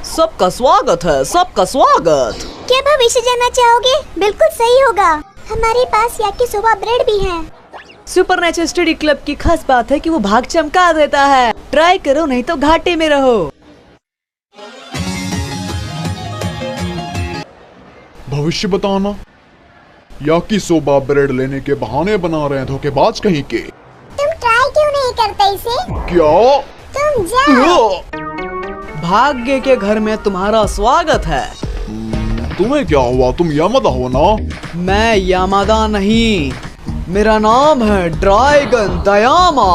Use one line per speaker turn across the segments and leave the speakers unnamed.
सबका स्वागत है, सबका स्वागत।
क्या भविष्य जानना चाहोगे? बिल्कुल सही होगा। हमारे पास याकिसोबा ब्रेड भी है।
सुपरनेचुरल स्टडी क्लब की खास बात है कि वो भाग चमका देता है। ट्राई करो, नहीं तो घाटे में रहो।
भविष्य बताना। याकिसोबा ब्रेड लेने के बहाने बना रहे हैं धोखेबाज कहीं के।
तुम ट्राई क्यों नहीं करते इसे?
क्या?
तुम जाओ।
भाग्य के घर में तुम्हारा स्वागत है।
तुम्हें क्या हुआ? तुम यामादा हो ना?
मैं यामादा नहीं, मेरा नाम है ड्रैगन दयामा।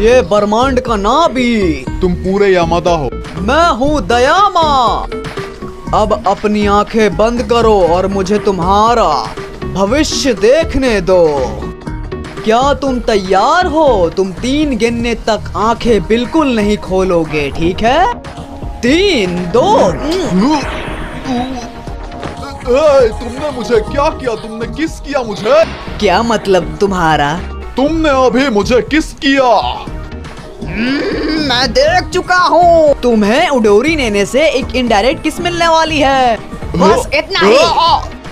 ये ब्रह्मांड का नाबी।
तुम पूरे यामादा हो।
मैं हूँ दयामा। अब अपनी आंखें बंद करो और मुझे तुम्हारा भविष्य देखने दो। क्या तुम तैयार हो? तुम 3 गिनने तक आंखें बिल्कुल नहीं खोलोगे, ठीक है? 3, 2।
तुमने मुझे क्या किया? तुमने किस किया मुझे?
क्या मतलब तुम्हारा?
तुमने अभी मुझे किस किया?
मैं देख चुका हूँ। तुम्हें उडोरी नेने से एक इनडायरेक्ट किस मिलने वाली है। बस इतना ही।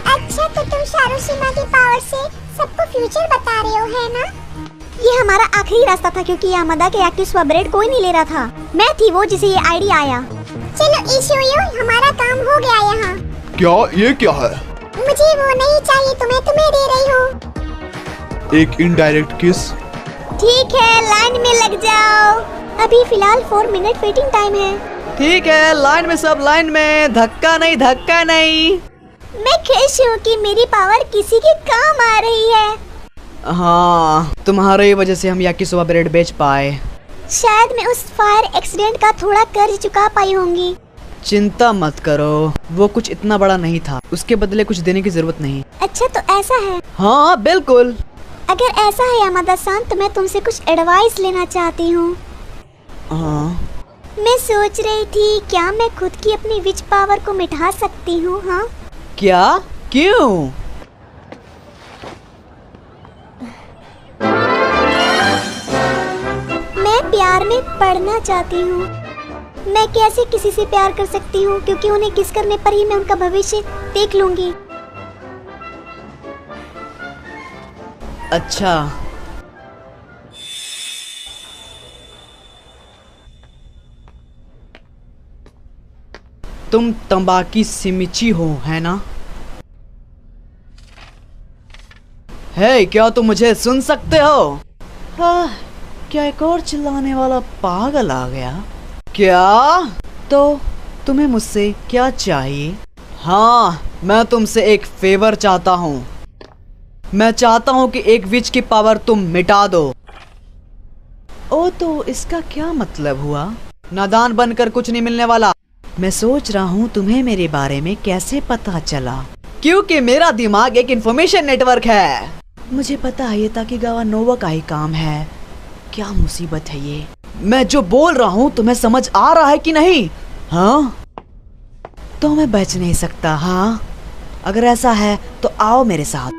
अच्छा, तो तुम शारुशिमा की पावर से सबको फ्यूचर बता रहे हो, है ना? ये हमारा आखिरी रास्ता था क्योंकि यामादा के याकिसोबा ब्रेड कोई नहीं ले रहा था। मैं थी वो जिसे ये आइडिया आया। चलो इशोयो, हमारा काम हो गया यहाँ।
क्या? ये क्या है?
मुझे वो नहीं चाहिए, तुम्हें दे रही हूँ।
एक इनडायरेक्ट किस?
ठीक है, लाइन में लग जाओ। अभी फिलहाल 4 मिनट वेटिंग टाइम है।
ठीक है, लाइन में सब लाइन में। धक्का नहीं, धक्का नहीं।
मैं खुश हूँ कि मेरी पावर किसी के काम आ रही है।
हाँ, तुम्हारी वजह से हम याकिसोबा ब्रेड बेच पाए।
शायद मैं उस फायर एक्सीडेंट का थोड़ा कर्ज चुका पाई होंगी।
चिंता मत करो, वो कुछ इतना बड़ा नहीं था। उसके बदले कुछ देने की जरूरत नहीं।
अच्छा, तो ऐसा है?
हाँ बिल्कुल।
अगर ऐसा है यामादा-सान, तो मैं तुमसे कुछ एडवाइस लेना चाहती हूँ।
हाँ।
मैं सोच रही थी क्या मैं खुद की अपनी विच पावर को मिटा सकती हूँ? हाँ।
क्या? क्यों?
मैं प्यार में पड़ना चाहती हूँ। मैं कैसे किसी से प्यार कर सकती हूँ, क्योंकि उन्हें किस करने पर ही मैं उनका भविष्य देख लूंगी।
अच्छा, तुम तंबाकी सिमिची हो, है ना? हे, क्या तुम मुझे सुन सकते हो? क्या एक और चिल्लाने वाला पागल आ गया? क्या? तो तुम्हें मुझसे क्या चाहिए? हाँ, मैं तुमसे एक फेवर चाहता हूँ। मैं चाहता हूँ कि एक विच की पावर तुम मिटा दो। ओ, तो इसका क्या मतलब हुआ? नादान बनकर कुछ नहीं मिलने वाला। मैं सोच रहा हूँ तुम्हें मेरे बारे में कैसे पता चला, क्योंकि मेरा दिमाग एक इंफॉर्मेशन नेटवर्क है। मुझे पता है ये ताकिगावा नोवा का ही काम है। क्या मुसीबत है ये? मैं जो बोल रहा हूँ तुम्हें समझ आ रहा है कि नहीं? हाँ, तो मैं बच नहीं सकता। हाँ, अगर ऐसा है तो आओ मेरे साथ।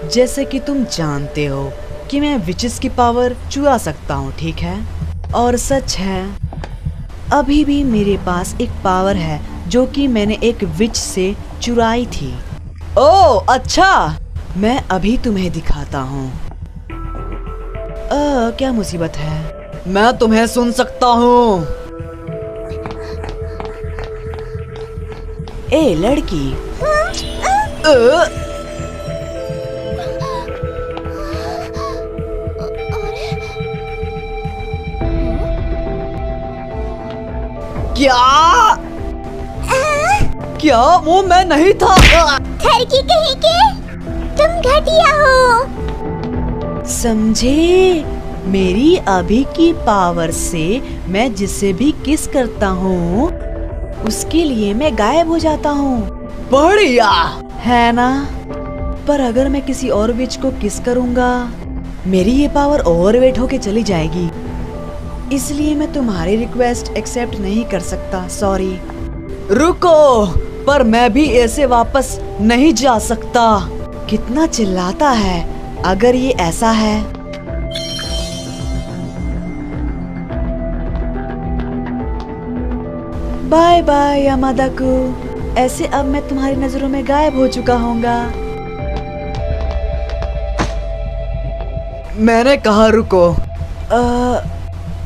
जैसे कि तुम जानते हो कि मैं विचेस की पावर चुरा सकता हूँ, ठीक है? और सच है, अभी भी मेरे पास एक पावर है जो कि मैंने एक विच से चुराई थी। ओह अच्छा, मैं अभी तुम्हें दिखाता हूँ। क्या मुसीबत है? मैं तुम्हें सुन सकता हूँ। ए लड़की। क्या? क्या वो मैं नहीं था?
थरकी कहीं के, तुम घटिया हो।
समझे? मेरी अभी की पावर से मैं जिसे भी किस करता हूँ उसके लिए मैं गायब हो जाता हूँ। बढ़िया है ना? पर अगर मैं किसी और विच को किस करूँगा, मेरी ये पावर ओवरवेट होके चली जाएगी। इसलिए मैं तुम्हारी रिक्वेस्ट एक्सेप्ट नहीं कर सकता। सॉरी। रुको, पर मैं भी ऐसे वापस नहीं जा सकता। कितना चिल्लाता है। अगर ये ऐसा है बाय बाय यामादा-कु। ऐसे अब मैं तुम्हारी नजरों में गायब हो चुका होऊंगा। मैंने कहा रुको।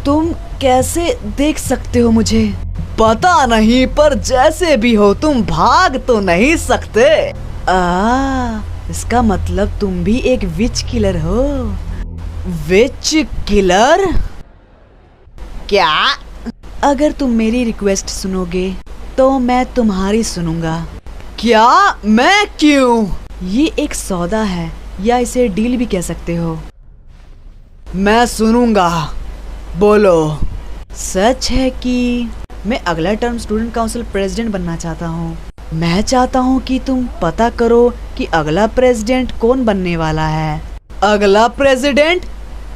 तुम कैसे देख सकते हो मुझे? पता नहीं, पर जैसे भी हो तुम भाग तो नहीं सकते। इसका मतलब तुम भी एक विच किलर हो। विच किलर? क्या? अगर तुम मेरी रिक्वेस्ट सुनोगे तो मैं तुम्हारी सुनूंगा। क्या? मैं क्यों? ये एक सौदा है, या इसे डील भी कह सकते हो। मैं सुनूंगा, बोलो। सच है कि मैं अगला टर्म स्टूडेंट काउंसिल प्रेसिडेंट बनना चाहता हूँ। मैं चाहता हूँ कि तुम पता करो कि अगला प्रेसिडेंट कौन बनने वाला है। अगला प्रेसिडेंट?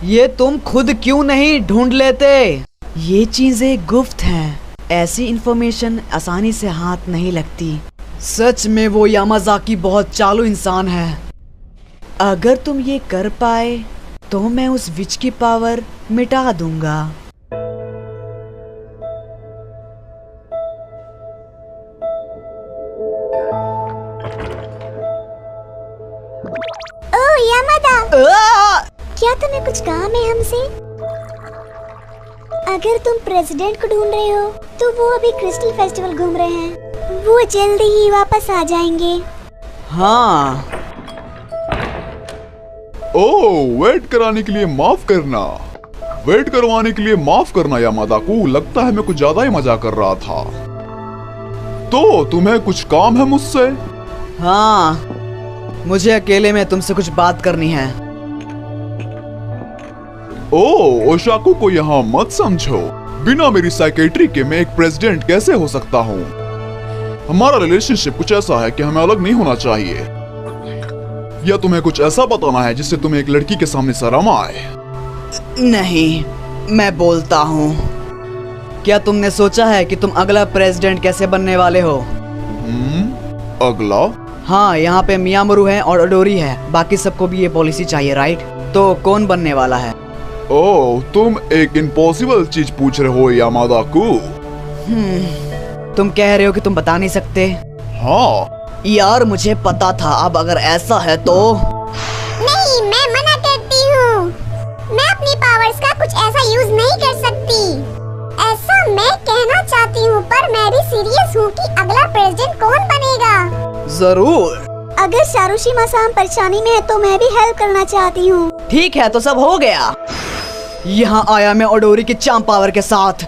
ये तुम खुद क्यों नहीं ढूंढ लेते? ये चीजें गुप्त हैं, ऐसी इंफॉर्मेशन आसानी से हाथ नहीं लगती। सच में वो यामाज़ाकी बहुत चालू इंसान है। अगर तुम ये कर पाए तो मैं उस विच की पावर मिटा दूंगा।
ओह यामादा, क्या तुम्हें कुछ काम है हमसे? अगर तुम प्रेसिडेंट को ढूंढ रहे हो तो वो अभी क्रिस्टल फेस्टिवल घूम रहे हैं। वो जल्दी ही वापस आ जाएंगे।
हाँ। ओह, वेट कराने के लिए माफ करना। वेट करवाने के लिए माफ करना यामादा-कु। लगता है मैं कुछ ज्यादा ही मजा कर रहा था। तो तुम्हें कुछ काम है मुझसे?
हाँ, मुझे अकेले में तुमसे कुछ बात करनी है।
ओह, ओशाकू को यहाँ मत समझो। बिना मेरी साइकेट्री के मैं एक प्रेसिडेंट कैसे हो सकता हूँ? हमारा रिलेशनशिप कुछ ऐसा है कि हमें अलग नहीं होना चाहिए। या तुम्हें कुछ ऐसा बताना है जिससे तुम्हें एक लड़की के सामने शर्म आए?
नहीं, मैं बोलता हूँ। क्या तुमने सोचा है कि तुम अगला प्रेसिडेंट कैसे बनने वाले हो?
अगला?
हाँ, यहाँ पे मियामोरू है और ओडोरी है। बाकी सबको भी ये पॉलिसी चाहिए, राइट? तो कौन बनने वाला है?
ओह, तुम एक इम्पॉसिबल चीज पूछ रहे हो यामादा-कु।
तुम कह रहे हो कि तुम बता नहीं सकते?
हाँ
यार, मुझे पता था। अब अगर ऐसा है तो
नहीं, मैं मना करती हूँ। मैं अपनी पावर्स का कुछ ऐसा यूज नहीं कर सकती। ऐसा मैं कहना चाहती हूँ, पर मैं भी सीरियस हूँ कि अगला प्रेसिडेंट कौन बनेगा।
जरूर।
अगर सारुशिमा-सान परेशानी में है तो मैं भी हेल्प करना चाहती हूँ।
ठीक है, तो सब हो गया। यहाँ आया मैं ओडोरी की चाम पावर के साथ।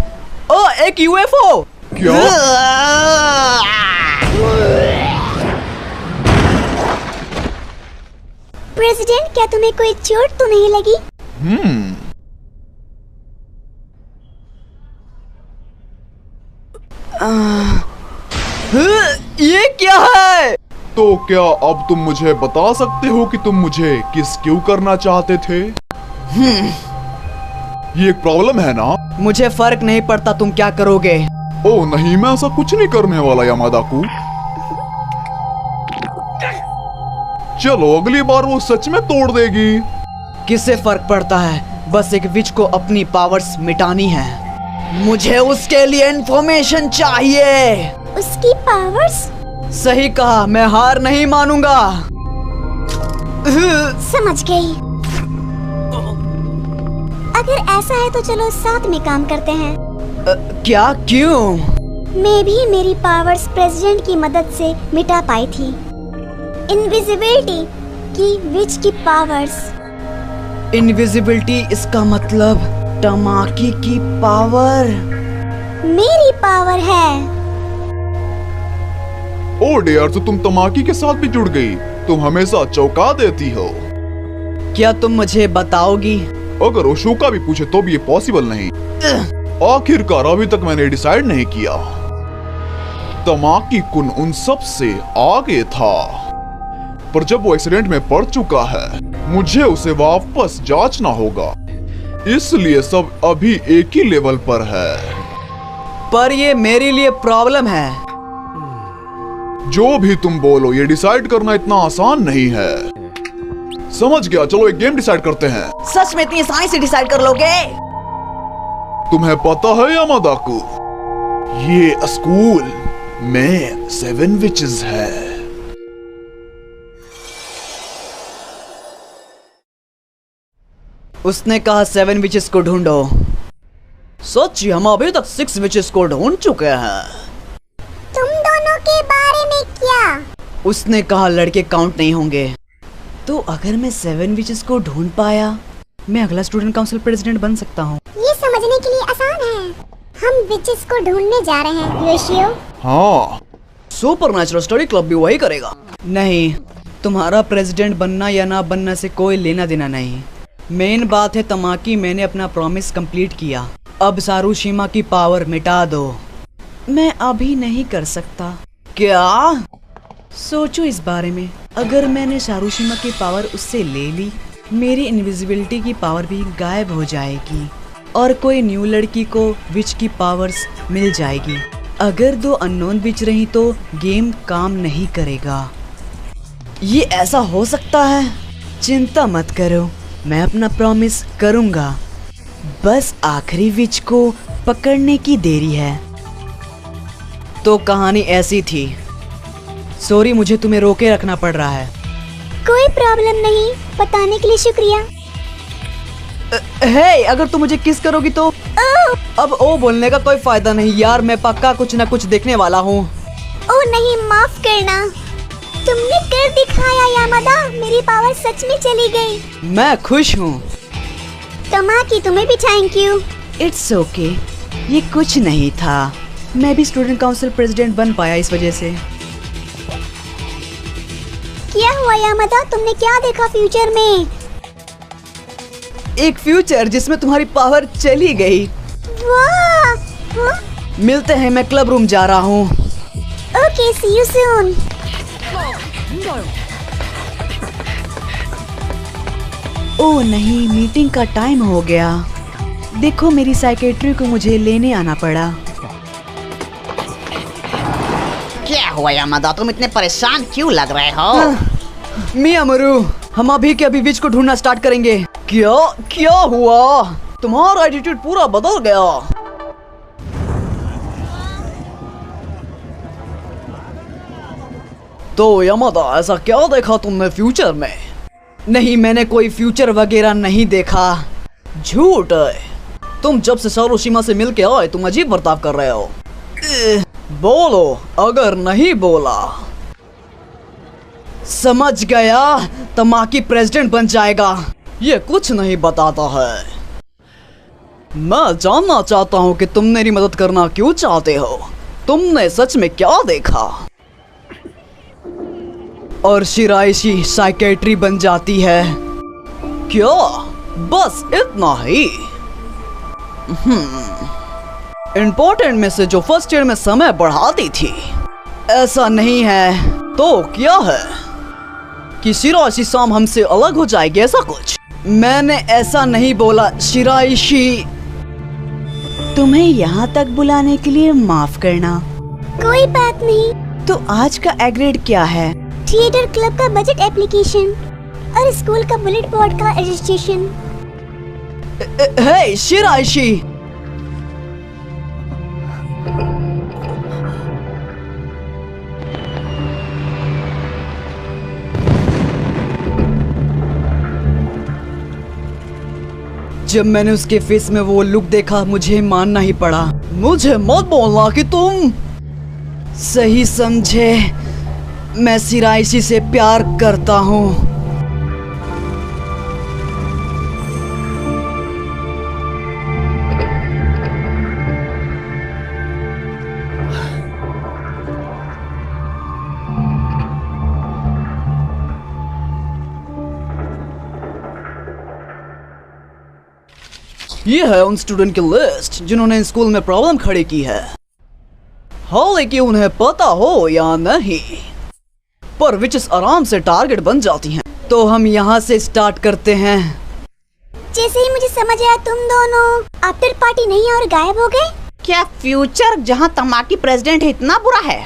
ओ, एक यूएफओ।
क्या?
प्रेसिडेंट, क्या तुम्हें कोई चोट तो नहीं लगी?
ये क्या है?
तो क्या अब तुम मुझे बता सकते हो कि तुम मुझे किस क्यों करना चाहते थे? ये एक प्रॉब्लम है ना?
मुझे फर्क नहीं पड़ता तुम क्या करोगे।
ओह नहीं, मैं ऐसा कुछ नहीं करने वाला यामादा-कु। चलो, अगली बार वो सच में तोड़ देगी।
किससे फर्क पड़ता है? बस एक विच को अपनी पावर्स मिटानी है। मुझे उसके लिए इंफॉर्मेशन चाहिए।
उसकी पावर्स?
सही कहा, मैं हार नहीं मानूंगा।
समझ गई। अगर ऐसा है तो चलो साथ में काम करते हैं।
क्या? क्यों?
मैं भी मेरी पावर्स प्रेसिडेंट की मदद से मिटा पाई थी। इनविजिबिलिटी की विच की पावर्स।
इनविजिबिलिटी? इसका मतलब तमाकी की पावर।
मेरी पावर है।
ओ डियर, तो तुम तमाकी के साथ भी जुड़ गई। तुम हमेशा चौंका देती हो।
क्या तुम मुझे बताओगी?
अगर ओशोका भी पूछे तो भी ये पॉसिबल नहीं। आखिरकार अभी तक मैंने डिसाइड नहीं किया। तमाकी कुन उन सब से आगे था, पर जब वो एक्सीडेंट में पड़ चुका है, मुझे उसे वापस जांचना होगा। इसलिए सब अभी एक ही लेवल पर है।
पर ये मेरे लिए प्रॉब्लम है।
जो भी तुम बोलो, ये डिसाइड करना इतना आसान नहीं है। समझ गया, चलो एक गेम डिसाइड करते हैं।
सच में इतनी आसानी से डिसाइड कर लोगे?
तुम्हें पता है यामादा-कु, ये स्कूल में 7 विचेस है।
उसने कहा 7 विचेस को ढूंढो। सच, हम अभी तक 6 विचेस को ढूंढ चुके हैं।
तुम दोनों के बारे में क्या?
उसने कहा लड़के काउंट नहीं होंगे। तो अगर मैं 7 विचेस को ढूंढ पाया, मैं अगला स्टूडेंट काउंसिल प्रेसिडेंट बन सकता हूँ।
ये समझने के लिए आसान है। हम विचेस को ढूंढने जा रहे हैं, योशियो।
हाँ,
सुपरनैचुरल स्टडी क्लब भी वही करेगा। नहीं, तुम्हारा प्रेसिडेंट बनना या ना बनना से कोई लेना देना नहीं। मेन बात है तमाकी, मैंने अपना प्रॉमिस कंप्लीट किया। अब सारुशिमा की पावर मिटा दो। मैं अभी नहीं कर सकता। क्या? सोचो इस बारे में। अगर मैंने सारुशिमा की पावर उससे ले ली, मेरी इनविजिबिलिटी की पावर भी गायब हो जाएगी और कोई न्यू लड़की को विच की पावर्स मिल जाएगी। अगर 2 अननोन विच रही तो गेम काम नहीं करेगा। ये ऐसा हो सकता है? चिंता मत करो, मैं अपना प्रॉमिस करूंगा। बस आखिरी विच को पकड़ने की देरी है। तो कहानी ऐसी थी। सॉरी, मुझे तुम्हें रोके रखना पड़ रहा है।
कोई प्रॉब्लम नहीं, बताने के लिए शुक्रिया।
हे, अगर तुम मुझे किस करोगी तो? अब ओ बोलने का कोई फायदा नहीं यार, मैं पक्का कुछ ना कुछ देखने वाला हूँ।
ओ नहीं, माफ करना। तुमने कर दिखाया यामादा, मेरी पावर सच में चली गई।
मैं खुश हूँ।
तमाकी, तुम्हें भी थैंक यू।
इट्स ओके, ये कुछ नहीं था। मैं भी स्टूडेंट काउंसिल प्रेसिडेंट बन पाया इस वजह से।
क्या हुआ यामादा, तुमने क्या देखा फ्यूचर में?
एक फ्यूचर जिसमें तुम्हारी पावर चली गई।
वाह! हाँ?
मिलते हैं, मैं क्लब रूम जा रहा हूँ।
Okay, C you soon.
ओह नहीं, मीटिंग का टाइम हो गया। देखो, मेरी साइकेट्री को मुझे लेने आना पड़ा।
क्या हुआ यामादा, तुम इतने परेशान क्यों लग रहे हो?
मियामोरू, हम अभी के अभी विच को ढूंढना स्टार्ट करेंगे। क्या हुआ? तुम्हारा एटीट्यूड पूरा बदल गया। तो यामादा, ऐसा क्या देखा तुमने फ्यूचर में? नहीं, मैंने कोई फ्यूचर वगैरह नहीं देखा। झूठ है। तुम जब से सारुशिमा से मिल के आए, तुम अजीब बर्ताव कर रहे हो। बोलो, अगर नहीं बोला। समझ गया, तमाकी प्रेसिडेंट बन जाएगा। ये कुछ नहीं बताता है। मैं जानना चाहता हूँ कि तुम मेरी मदद करना क्यों चाहते हो। तुमने सच में क्या देखा? और शिराइशी साइकेट्री बन जाती है। क्या? बस इतना ही? इम्पोर्टेंट में से जो फर्स्ट ईयर में समय बढ़ाती थी। ऐसा नहीं है तो क्या है कि शिराइशी साम हमसे अलग हो जाएगी, ऐसा कुछ? मैंने ऐसा नहीं बोला शिराइशी। तुम्हें यहाँ तक बुलाने के लिए माफ करना।
कोई बात नहीं।
तो आज का एग्रेड क्या है?
थिएटर क्लब का बजट एप्लीकेशन और स्कूल का बुलेट बोर्ड का रजिस्ट्रेशन।
हे शिराइशी, जब मैंने उसके फेस में वो लुक देखा, मुझे मानना ही पड़ा। मुझे मत बोलना कि तुम सही समझे। मैं शिराइशी से प्यार करता हूँ। ये है उन स्टूडेंट की लिस्ट जिन्होंने स्कूल में प्रॉब्लम खड़ी की है। हालांकि उन्हें पता हो या नहीं, पर विचेस आराम से टारगेट बन जाती हैं। तो हम यहाँ से स्टार्ट करते हैं।
जैसे ही मुझे समझ आया तुम दोनों आफ्टर पार्टी नहीं और गायब हो गए।
क्या फ्यूचर जहाँ तमाकी प्रेसिडेंट है इतना बुरा है?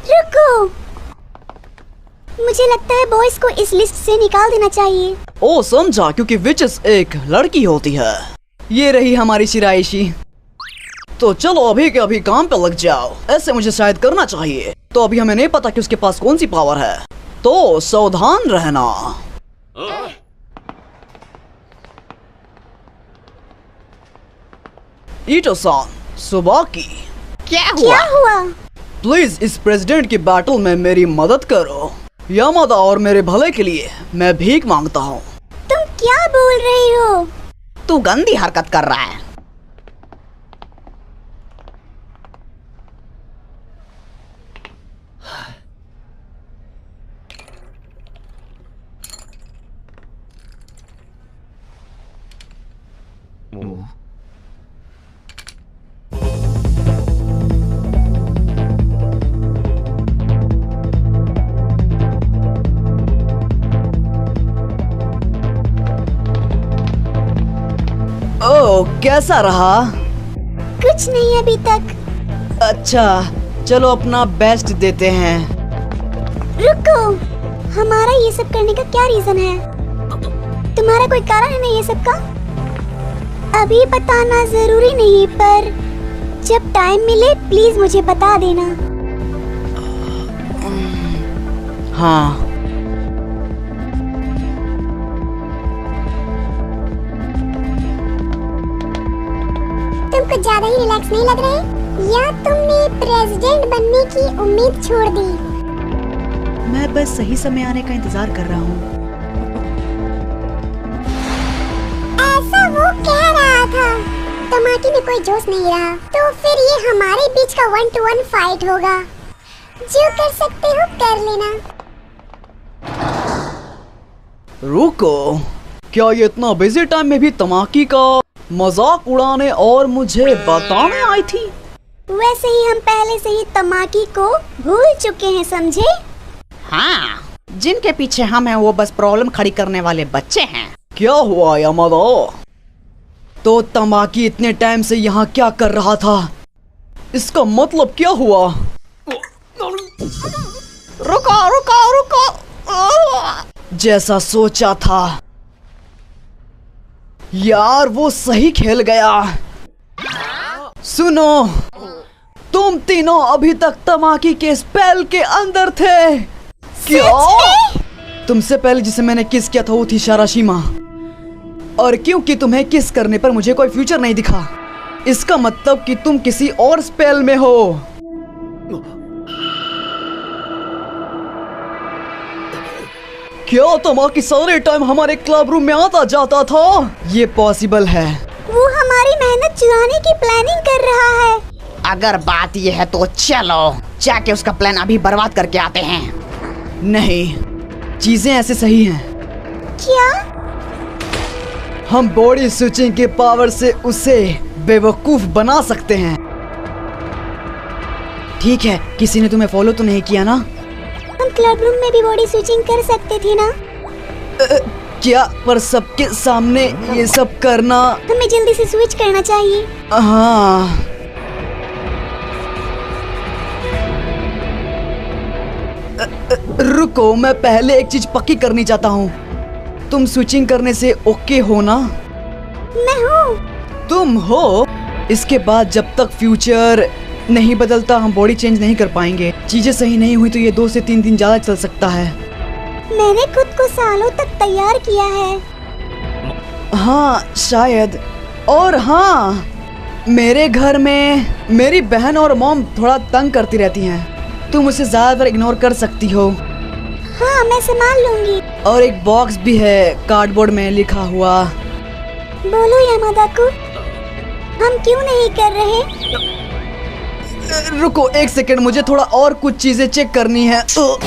रुको, मुझे लगता है बॉयज को इस लिस्ट से निकाल देना चाहिए।
ओ समझा, क्योंकि विचेस एक लड़की होती है। ये रही हमारी शिराइशी। तो चलो अभी के अभी काम पे लग जाओ। ऐसे मुझे शायद करना चाहिए। तो अभी हमें नहीं पता कि उसके पास कौन सी पावर है, तो सावधान रहना। ईटो-सान, सुबाकी,
क्या
क्या
हुआ?
हुआ?
प्लीज इस प्रेसिडेंट की बैटल में मेरी मदद करो। यामादा और मेरे भले के लिए मैं भीख मांगता हूँ।
तुम क्या बोल रही हो?
तू गंदी हरकत कर रहा है।
ओह, कैसा रहा?
कुछ नहीं अभी तक।
अच्छा, चलो अपना बेस्ट देते हैं।
रुको, हमारा ये सब करने का क्या रीजन है? तुम्हारा कोई कारण है ना ये सब का? अभी बताना जरूरी नहीं, पर जब टाइम मिले प्लीज मुझे बता देना।
हाँ,
तुम कुछ ज्यादा ही रिलैक्स नहीं लग रहे, या तुमने प्रेसिडेंट बनने की उम्मीद छोड़ दी?
मैं बस सही समय आने का इंतजार कर रहा हूँ।
ऐसा वो कह रहा था। तमाकी में कोई जोश नहीं रहा, तो फिर ये हमारे बीच का 1-to-1 फाइट होगा। जो कर सकते हो कर लेना।
रुको, क्या ये इतना बिजी टाइम में भी तमाकी का मजाक उड़ाने और मुझे बताने आई थी?
वैसे ही हम पहले से ही तमाकी को भूल चुके हैं, समझे?
हाँ, जिनके पीछे हम हैं वो बस प्रॉब्लम खड़ी करने वाले बच्चे हैं।
क्या हुआ यामादा? तो तमाकी इतने टाइम से यहाँ क्या कर रहा था? इसका मतलब क्या हुआ?
रुको रुको रुको।
जैसा सोचा था यार, वो सही खेल गया। सुनो, तुम तीनों अभी तक तमाकी के स्पेल के अंदर थे। क्या? तुमसे पहले जिसे मैंने किस किया था वो थी शाराशिमा, और क्योंकि तुम्हें किस करने पर मुझे कोई फ्यूचर नहीं दिखा, इसका मतलब कि तुम किसी और स्पेल में हो। क्या तमाकी सारे टाइम हमारे क्लब रूम में आता जाता था? ये पॉसिबल है।
वो हमारी मेहनत चुराने की प्लानिंग कर रहा है।
अगर बात ये है तो चलो जाके उसका प्लान अभी बर्बाद करके आते हैं।
नहीं, चीजें ऐसे सही हैं।
क्या?
हम बॉडी स्विचिंग के पावर से उसे बेवकूफ बना सकते हैं। ठीक है, किसी ने तुम्हें फॉलो तो नहीं किया ना?
हम क्लब रूम में भी बॉडी स्विचिंग कर सकते थे ना?
क्या? पर सबके सामने ये सब करना?
हमें जल्दी से स्विच करना चाहिए।
हाँ, रुको, मैं पहले एक चीज पक्की करनी चाहता हूँ। तुम स्विचिंग करने से ओके हो ना?
मैं हूँ।
तुम हो? इसके बाद जब तक फ्यूचर नहीं बदलता हम बॉडी चेंज नहीं कर पाएंगे। चीजें सही नहीं हुई तो ये 2 से 3 दिन ज्यादा चल सकता है।
मैंने खुद को सालों तक तैयार किया है।
हाँ शायद। और हाँ, मेरे घर में मेरी बहन और मॉम थोड़ा तंग करती रहती हैं। तुम उसे ज्यादातर इग्नोर कर सकती हो।
हाँ, मैं संभाल लूंगी।
और एक बॉक्स भी है कार्डबोर्ड में लिखा हुआ।
बोलो यामादा को, हम क्यों नहीं कर रहे?
रुको एक सेकंड, मुझे थोड़ा और कुछ चीजें चेक करनी है।
ऐसा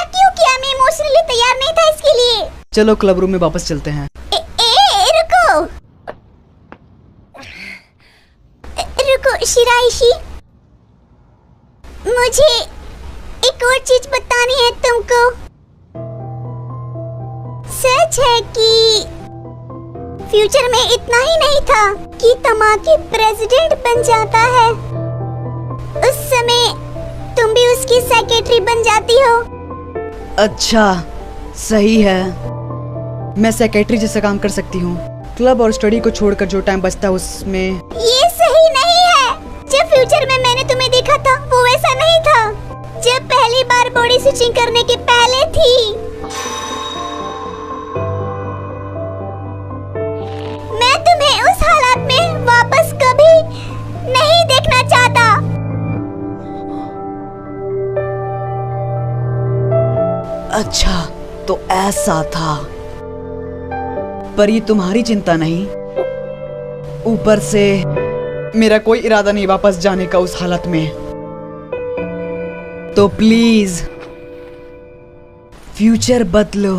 क्यों किया? मैं इमोशनली तैयार नहीं था इसके लिए।
चलो क्लब रूम में वापस चलते हैं।
रुको रुको शिराइशी, मुझे एक और चीज बतानी है तुमको। सच है कि फ्यूचर में इतना ही नहीं था कि तमाकी प्रेसिडेंट बन जाता है, उस समय तुम भी उसकी सेक्रेटरी बन जाती हो।
अच्छा, सही है, मैं सेक्रेटरी जैसा काम कर सकती हूँ। क्लब और स्टडी को छोड़कर जो टाइम बचता है उसमें।
ये सही नहीं है। जब फ्यूचर में मैंने तुम्हें देखा था वो वैसा नहीं था जब पहली बार बॉडी स्विचिंग करने के पहले थी। मैं तुम्हें उस हालत में वापस कभी नहीं देखना चाहता।
अच्छा, तो ऐसा था। पर ये तुम्हारी चिंता नहीं, ऊपर से मेरा कोई इरादा नहीं वापस जाने का उस हालत में। तो प्लीज फ्यूचर बदलो।